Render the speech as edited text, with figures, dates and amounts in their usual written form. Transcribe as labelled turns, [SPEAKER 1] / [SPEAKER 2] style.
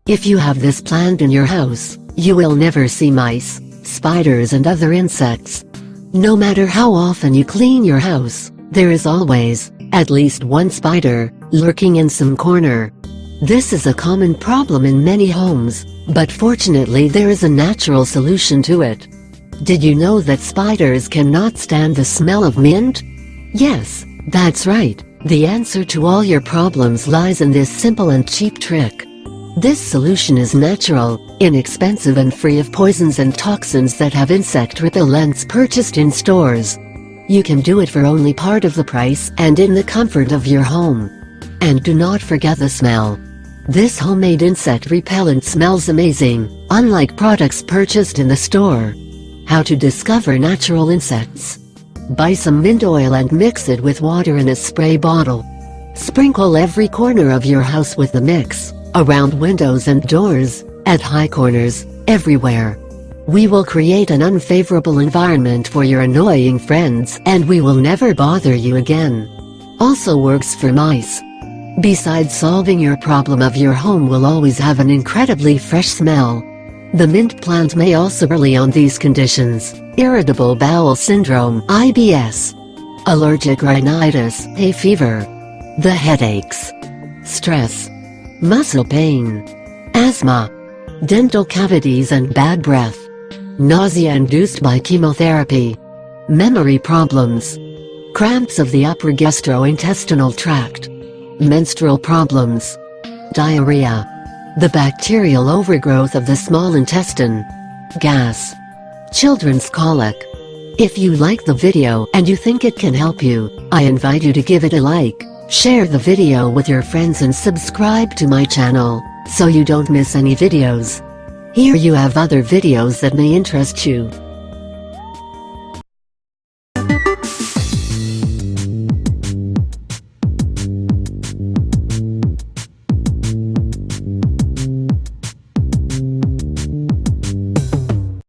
[SPEAKER 1] If you have this plant in your house, you will never see mice, spiders and other insects. No matter how often you clean your house, there is always, at least one spider, lurking in some corner. This is a common problem in many homes, but fortunately there is a natural solution to it. Did you know that spiders cannot stand the smell of mint? Yes, that's right. The answer to all your problems lies in this simple and cheap trick. This solution is natural, inexpensive and free of poisons and toxins that have insect repellents purchased in stores. You can do it for only part of the price and in the comfort of your home. And do not forget the smell. This homemade insect repellent smells amazing, unlike products purchased in the store. How to discover natural insects. Buy some mint oil and mix it with water in a spray bottle. Sprinkle every corner of your house with the mix, around windows and doors, at high corners, everywhere. We will create an unfavorable environment for your annoying friends and we will never bother you again. Also works for mice. Besides solving your problem of your home will always have an incredibly fresh smell. The mint plant may also rely on these conditions: irritable bowel syndrome (IBS), allergic rhinitis, hay fever, the headaches, stress, muscle pain, asthma, dental cavities and bad breath, nausea induced by chemotherapy, memory problems, cramps of the upper gastrointestinal tract, menstrual problems, diarrhea, the bacterial overgrowth of the small intestine, gas, children's colic. If you like the video and you think it can help you, I invite you to give it a like, share the video with your friends and subscribe to my channel, so you don't miss any videos. Here you have other videos that may interest you.